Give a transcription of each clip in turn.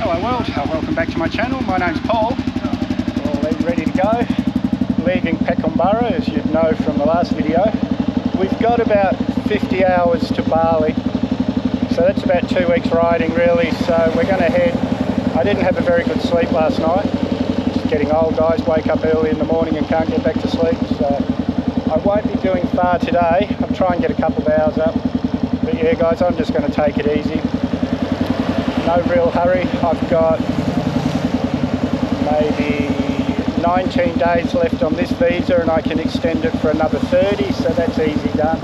Hello world, welcome back to my channel. My name's Paul. We're all ready to go. Leaving Pekanbaru, as you'd know from the last video. We've got about 50 hours to Bali. So that's about 2 weeks riding really. So we're going to head. I didn't have a very good sleep last night. Just getting old, guys. Wake up early in the morning and can't get back to sleep. So I won't be doing far today. I'm trying to get a couple of hours up. But yeah guys, I'm just going to take it easy. No real hurry. I've got maybe 19 days left on this visa and I can extend it for another 30, so that's easy done.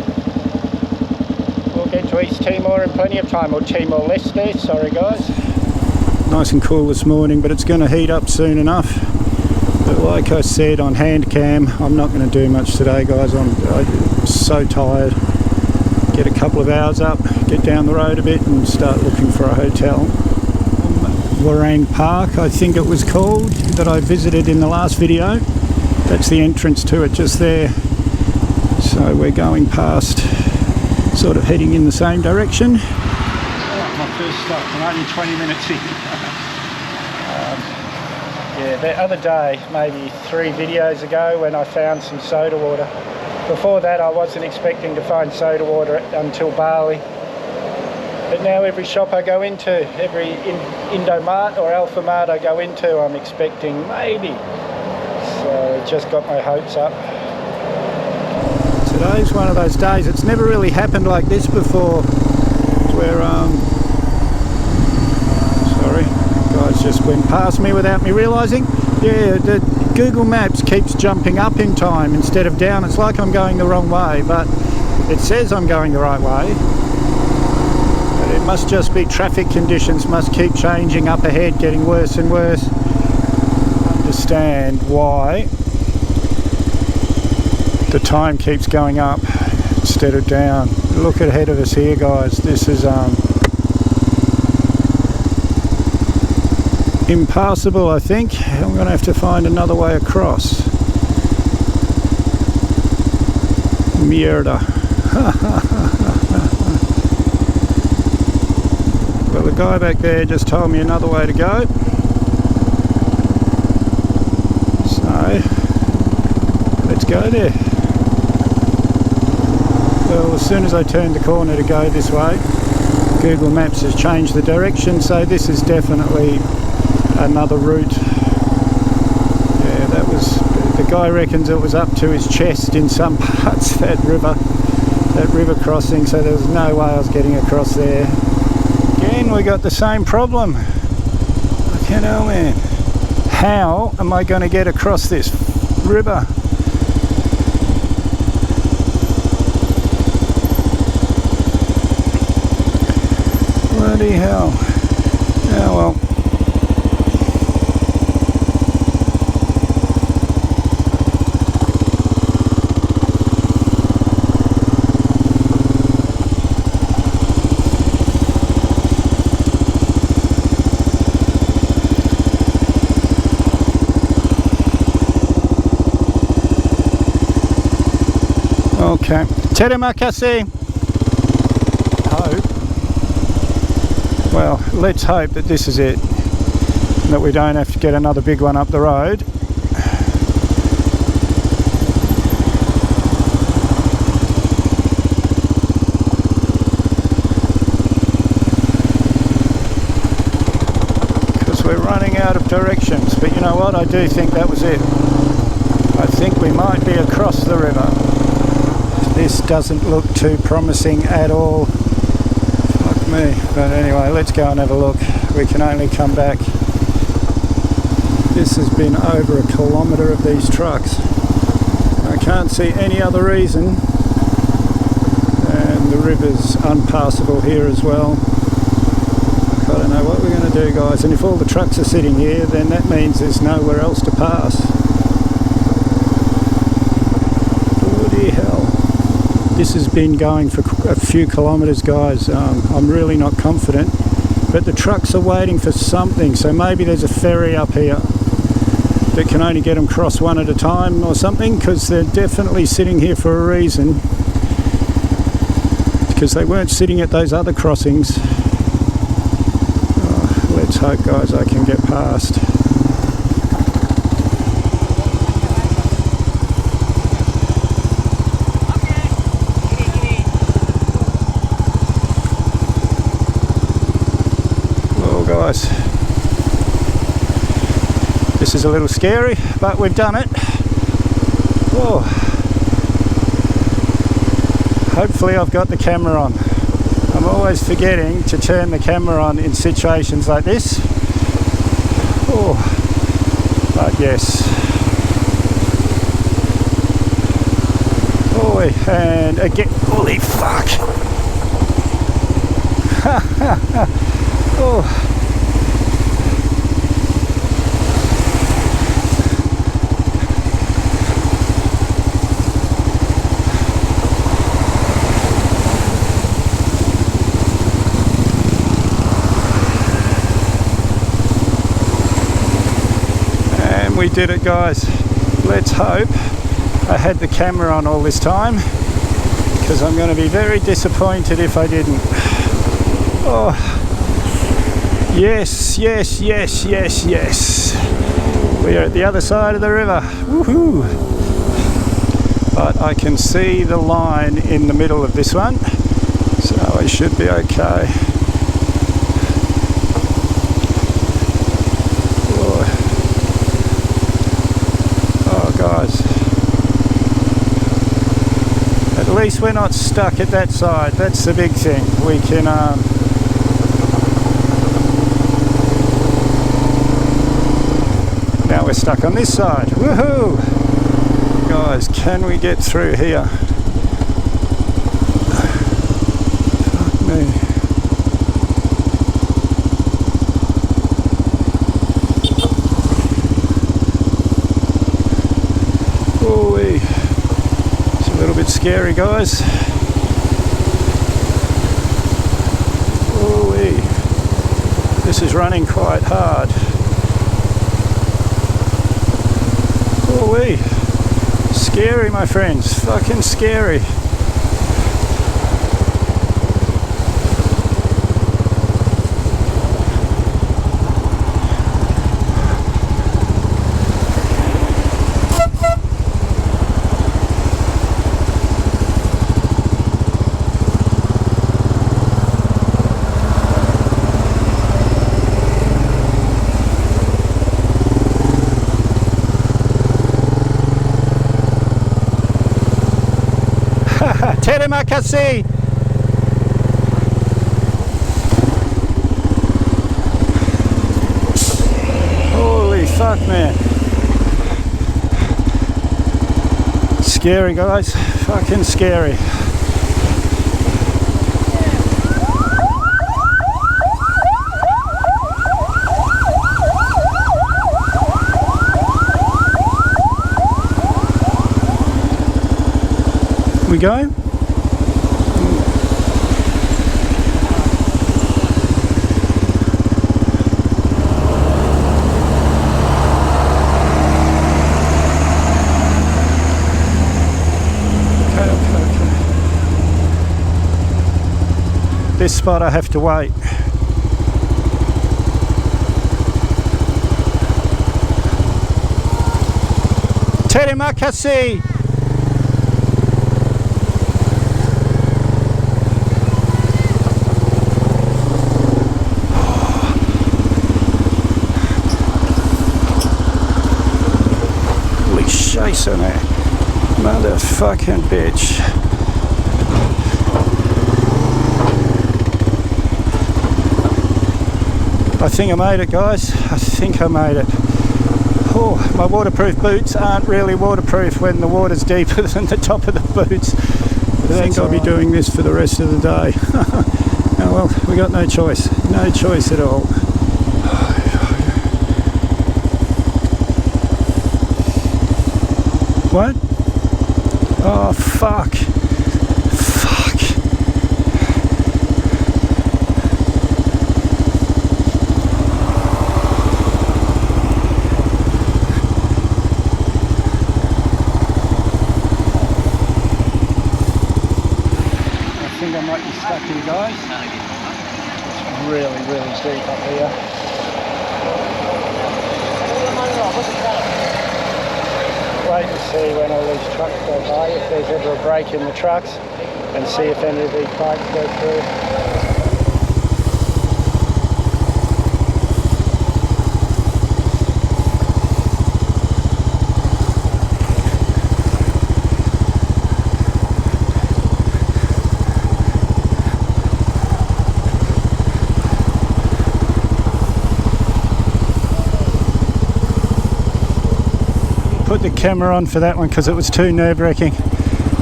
We'll get to East Timor in plenty of time, or Timor-Leste, sorry guys. Nice and cool this morning, but it's going to heat up soon enough. But like I said on hand cam, I'm not going to do much today guys. I'm so tired. Get a couple of hours up, get down the road a bit and start looking for a hotel. Warang Park, I think it was called, that I visited in the last video. That's the entrance to it just there. So we're going past, sort of heading in the same direction. Oh, my first stop, I'm only 20 minutes in. Yeah, the other day, maybe 3 videos ago, when I found some soda water. Before that I wasn't expecting to find soda water until Bali. But now every shop I go into, every Indomart or Alphamart I go into, I'm expecting maybe. So it just got my hopes up. Today's one of those days, it's never really happened like this before. Where, sorry, guys just went past me without me realising. Yeah, the Google Maps keeps jumping up in time instead of down. It's like I'm going the wrong way, but it says I'm going the right way. But it must just be traffic conditions must keep changing up ahead, getting worse and worse. Understand why the time keeps going up instead of down. Look ahead of us here guys. This is impassable, I think. I'm going to have to find another way across. Mierda. Well, the guy back there just told me another way to go. So, let's go there. Well, as soon as I turned the corner to go this way, Google Maps has changed the direction, so this is definitely another route. Yeah, that was, the guy reckons it was up to his chest in some parts, that river crossing, so there was no way I was getting across there. Again, we got the same problem. Fucking hell, man. How am I going to get across this river? Bloody hell. Oh well. Okay. Terima kasih. Hope. Well, let's hope that this is it. That we don't have to get another big one up the road. Because we're running out of directions. But you know what? I do think that was it. I think we might be across the river. This doesn't look too promising at all. Fuck me. But anyway, let's go and have a look. We can only come back. This has been over 1 kilometre of these trucks. I can't see any other reason. And the river's unpassable here as well. I don't know what we're going to do guys. And if all the trucks are sitting here, then that means there's nowhere else to pass. Bloody hell. This has been going for a few kilometres guys. I'm really not confident, but the trucks are waiting for something, so maybe there's a ferry up here that can only get them cross one at a time or something, because they're definitely sitting here for a reason, because they weren't sitting at those other crossings. Let's hope, guys, I can get past. Well, guys, this is a little scary, but we've done it. Whoa. Hopefully I've got the camera on. I'm always forgetting to turn the camera on in situations like this. Oh, but yes. Oh, and again, holy fuck. Oh. We did it, guys. Let's hope I had the camera on all this time, because I'm going to be very disappointed if I didn't. Oh, yes, yes, yes, yes, yes. We are at the other side of the river. Woohoo! But I can see the line in the middle of this one, so I should be okay. Guys, at least we're not stuck at that side. That's the big thing. We can now we're stuck on this side. Woohoo! Guys, can we get through here? Fuck me. It's a little bit scary, guys. Ooh-wee. This is running quite hard. Ooh-wee. Scary, my friends. Fucking scary. Terima kasih. Holy fuck, man. Scary, guys. Fucking scary. We go? This spot I have to wait. Terima kasih. Holy shit on it. Motherfucking bitch. I think I made it, guys. I think I made it. Oh, my waterproof boots aren't really waterproof when the water's deeper than the top of the boots. I think I'll be doing this for the rest of the day. Oh well, we got no choice. No choice at all. What? Oh, fuck. I might be stuck here, guys. It's really, really deep up here. Wait and see when all these trucks go by, if there's ever a break in the trucks, and see if any of these bikes go through. Put the camera on for that one because it was too nerve-wracking,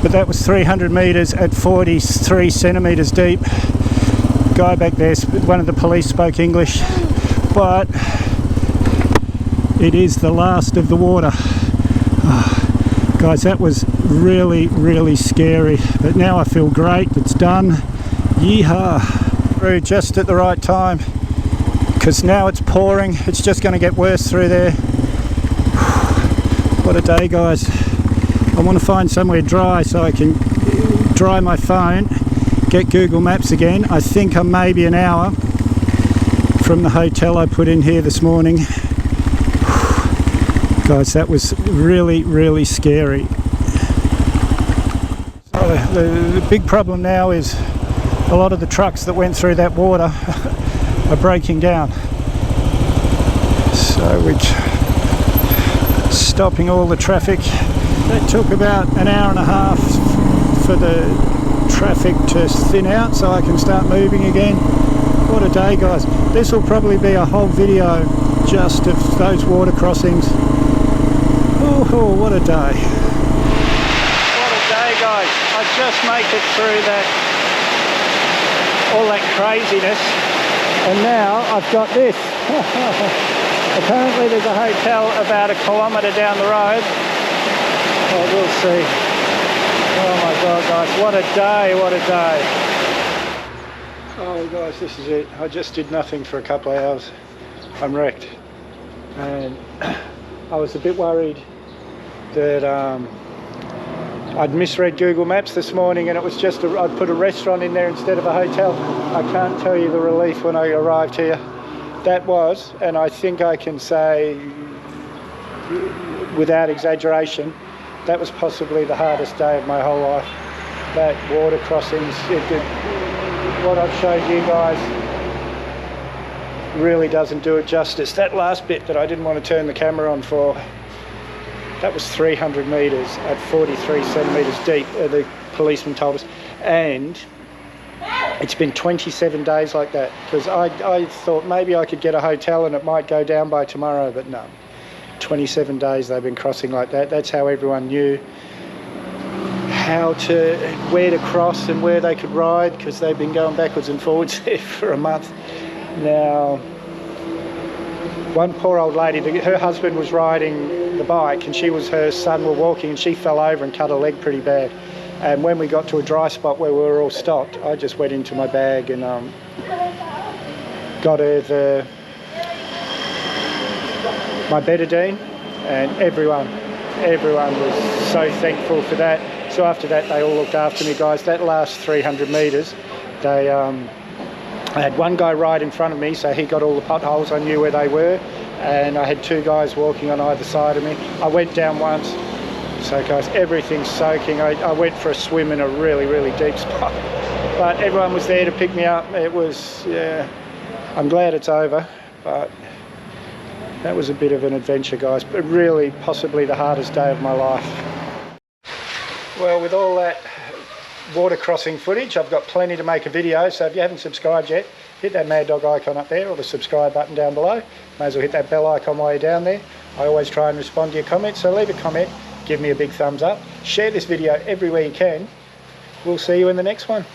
but that was 300 meters at 43 centimeters deep. Guy back there, one of the police, spoke English, but it is the last of the water. Oh, guys, that was really scary, but now I feel great. It's done. Yeehaw. Through just at the right time, because now it's pouring. It's just going to get worse through there. What a day, guys. I want to find somewhere dry so I can dry my phone, get Google Maps again. I think I'm maybe an hour from the hotel I put in here this morning. Guys, that was really scary. So the big problem now is a lot of the trucks that went through that water are breaking down. So we're stopping all the traffic. That took about an hour and a half for the traffic to thin out so I can start moving again. What a day, guys. This will probably be a whole video just of those water crossings. Oh, what a day. What a day, guys. I just make it through all that craziness, and now I've got this. Apparently there's a hotel about a kilometre down the road. Oh, we'll see. Oh my God, guys, what a day, what a day. Oh guys, this is it. I just did nothing for a couple of hours. I'm wrecked. And I was a bit worried that I'd misread Google Maps this morning, and it was just I'd put a restaurant in there instead of a hotel. I can't tell you the relief when I arrived here. That was, and I think I can say without exaggeration, that was possibly the hardest day of my whole life. That water crossings, what I've showed you guys really doesn't do it justice. That last bit that I didn't want to turn the camera on for, that was 300 metres at 43 centimetres deep, the policeman told us. And it's been 27 days like that, because I thought maybe I could get a hotel and it might go down by tomorrow, but no. 27 days they've been crossing like that. That's how everyone knew where to cross and where they could ride, because they've been going backwards and forwards there for a month. Now, one poor old lady, her husband was riding the bike and her son were walking, and she fell over and cut her leg pretty bad. And when we got to a dry spot where we were all stopped, I just went into my bag and got her my betadine, and everyone was so thankful for that. So after that, they all looked after me, guys. That last 300 metres, I had one guy right in front of me, so he got all the potholes. I knew where they were, and I had two guys walking on either side of me. I went down once. So guys, everything's soaking. I went for a swim in a really deep spot, but everyone was there to pick me up. It was, yeah, I'm glad it's over, but that was a bit of an adventure, guys, but really possibly the hardest day of my life. Well, with all that water crossing footage, I've got plenty to make a video, so if you haven't subscribed yet, hit that Mad Dog icon up there or the subscribe button down below. May as well hit that bell icon while you're down there. I always try and respond to your comments, so leave a comment. Give me a big thumbs up. Share this video everywhere you can. We'll see you in the next one.